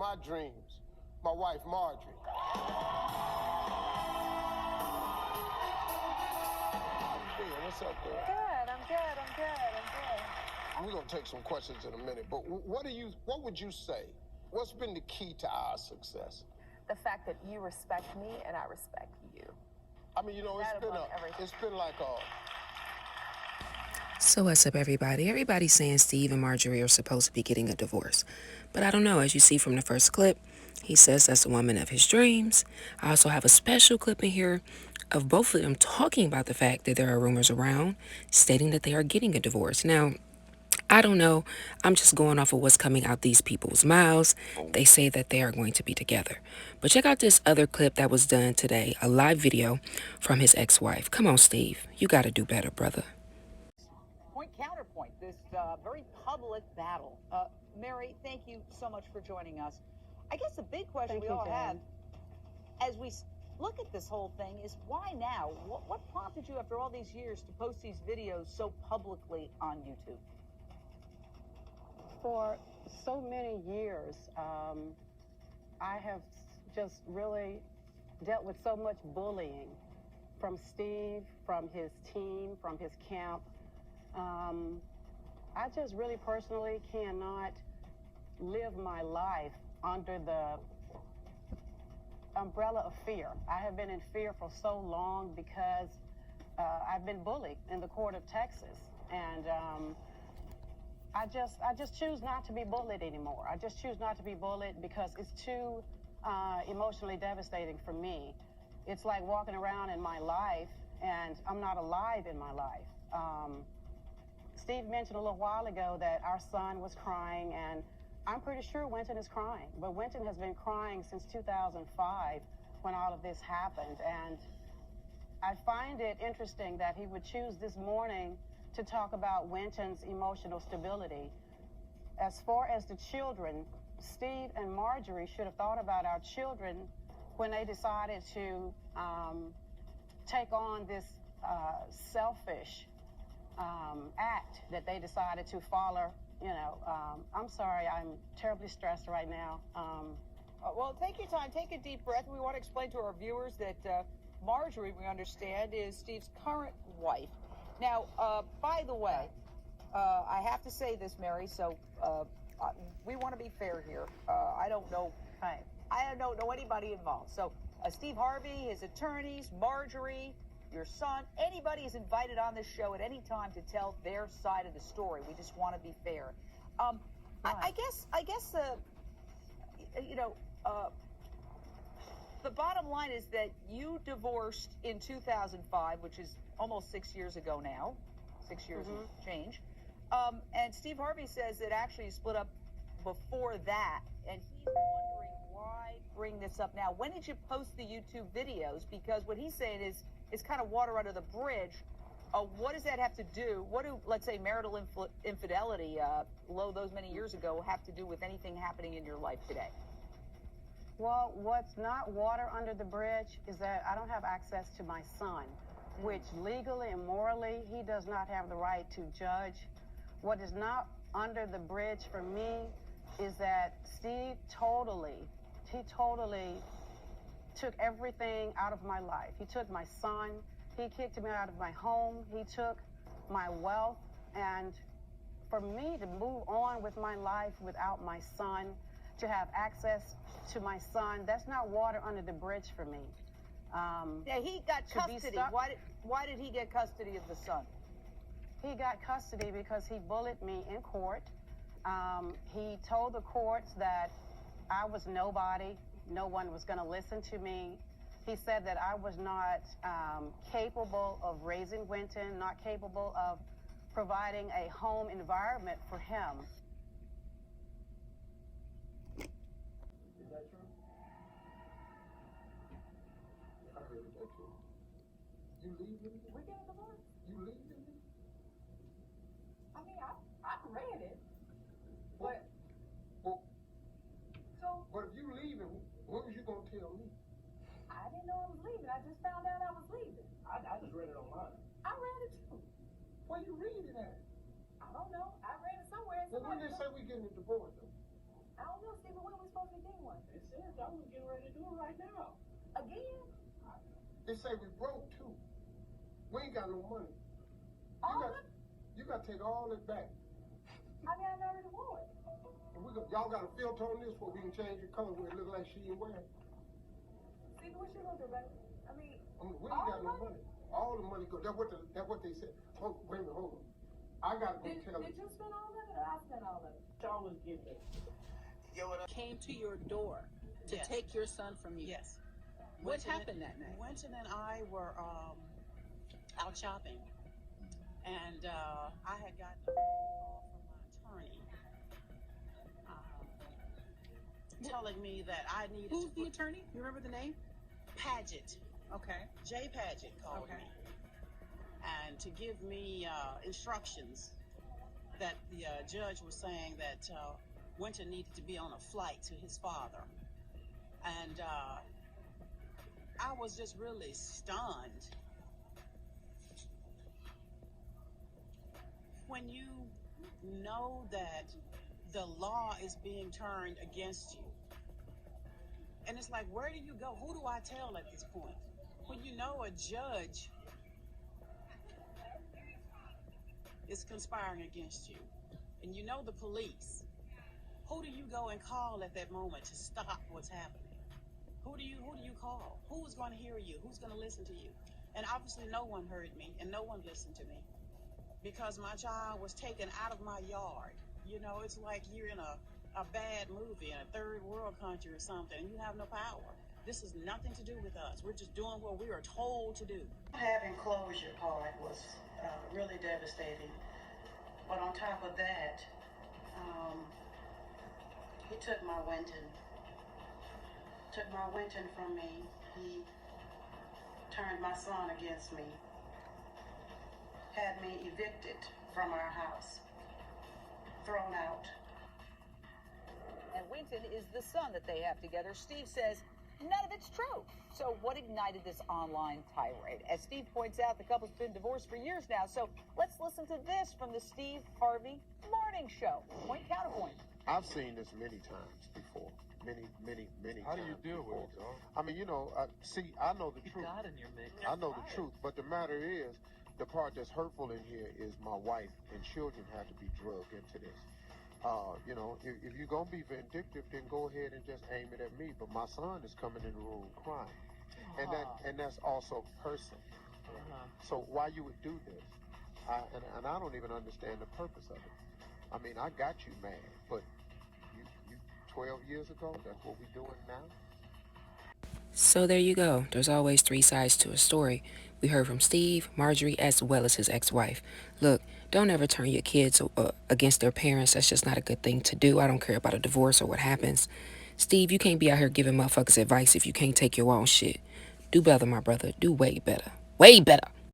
my dreams, my wife, Marjorie. What's up, girl? Good, I'm good. We're gonna take some questions in a minute, but what would you say? What's been the key to our success? The fact that you respect me and I respect you. I mean, you know, it's been like a... So what's up, everybody? Everybody's saying Steve and Marjorie are supposed to be getting a divorce. But I don't know. As you see from the first clip, he says that's the woman of his dreams. I also have a special clip in here of both of them talking about the fact that there are rumors around stating that they are getting a divorce. Now, I don't know. I'm just going off of what's coming out these people's mouths. They say that they are going to be together. But check out this other clip that was done today, a live video from his ex-wife. Come on, Steve. You got to do better, brother. Counterpoint, this very public battle. Mary, thank you so much for joining us. I guess the big question we all have as we look at this whole thing is why now? What prompted you after all these years to post these videos so publicly on YouTube? For so many years, I have just really dealt with so much bullying from Steve, from his team, from his camp. I just really personally cannot live my life under the umbrella of fear. I have been in fear for so long because I've been bullied in the court of Texas, and I just choose not to be bullied anymore. I just choose not to be bullied because it's too emotionally devastating for me. It's like walking around in my life and I'm not alive in my life. Steve mentioned a little while ago that our son was crying, and I'm pretty sure Winton is crying. But Winton has been crying since 2005 when all of this happened. And I find it interesting that he would choose this morning to talk about Winton's emotional stability. As far as the children, Steve and Marjorie should have thought about our children when they decided to take on this selfish act that they decided to follow. You know, I'm sorry, I'm terribly stressed right now. Well, take your time, take a deep breath. We want to explain to our viewers that Marjorie, we understand, is Steve's current wife. Now, by the way, I have to say this, Mary, so we want to be fair here. I don't know anybody involved. So Steve Harvey, his attorneys, Marjorie, your son, anybody is invited on this show at any time to tell their side of the story. We just want to be fair. I guess the bottom line is that you divorced in 2005, which is almost 6 years ago now, 6 years and change. And Steve Harvey says it actually split up before that, and he's wondering why bring this up now. When did you post the YouTube videos? Because what he's saying is kind of water under the bridge. What does that have to do? What do, let's say, marital infidelity, those many years ago, have to do with anything happening in your life today? Well, what's not water under the bridge is that I don't have access to my son, which legally and morally he does not have the right to judge. What is not under the bridge for me is that Steve totally took everything out of my life. He took my son, he kicked me out of my home, he took my wealth, and for me to move on with my life without my son, to have access to my son, that's not water under the bridge for me. Yeah, he got custody. Why did he get custody of the son? He got custody because he bullied me in court. He told the courts that I was nobody. No one was going to listen to me. He said that I was not capable of raising Winton, not capable of providing a home environment for him. Is that true? I heard that true. You leave with me? We're getting divorced. You leave with me? I mean, I read it, but But if you leaving, when was you gonna tell me? I didn't know I was leaving. I just found out I was leaving. I just read it online. I read it too. Where you reading it at? I don't know. I read it somewhere. Well, when they say we getting a divorce, though? I don't know, Stephen. When are we supposed to be getting right now. Again? They say we broke too. We ain't got no money. You got to take all it back. I mean, I already wore it. And y'all got a filter on this where we can change the color where it look like she ain't wearing. See, what you gonna do, baby? I mean, We ain't got no money. All the money go. That's what they said. Wait a minute, hold on. I gotta go tell did you spend all of it or I spent all of it? Always give it. Came to your door to Yes. take your son from you. Yes. What happened that night? Winton and I were out shopping, and I had gotten a call from my attorney telling me that I needed Who's to the attorney? You remember the name? Paget. Okay. Jay Paget called Okay. me, and to give me instructions that the judge was saying that Winton needed to be on a flight to his father. And I was just really stunned. When you know that the law is being turned against you, and it's like, where do you go? Who do I tell at this point? When you know a judge is conspiring against you, and you know the police, who do you go and call at that moment to stop what's happening? Who do you call? Who's going to hear you? Who's going to listen to you? And obviously no one heard me and no one listened to me because my child was taken out of my yard. You know, it's like you're in a bad movie in a third world country or something and you have no power. This has nothing to do with us. We're just doing what we are told to do. Having closure part was really devastating. But on top of that, he took my Winton. Took my Winton from me. He turned my son against me. Had me evicted from our house. Thrown out. And Winton is the son that they have together. Steve says none of it's true. So what ignited this online tirade? As Steve points out, the couple's been divorced for years now. So let's listen to this from the Steve Harvey Morning Show. Point counterpoint. I've seen this many times before. Many How do times you deal before. with it, dog? I mean, see, I know the truth. God in your mix. I know the truth, but the matter is, the part that's hurtful in here is my wife and children have to be drugged into this. If you're going to be vindictive, then go ahead and just aim it at me. But my son is coming in the room crying. And that's also cursing. So why you would do this? And I don't even understand the purpose of it. I mean, I got you mad, but you 12 years ago, that's what we're doing now? So there you go. There's always three sides to a story. We heard from Steve, Marjorie, as well as his ex-wife. Look, don't ever turn your kids against their parents. That's just not a good thing to do. I don't care about a divorce or what happens. Steve, you can't be out here giving motherfuckers advice if you can't take your own shit. Do better, my brother. Do way better. Way better.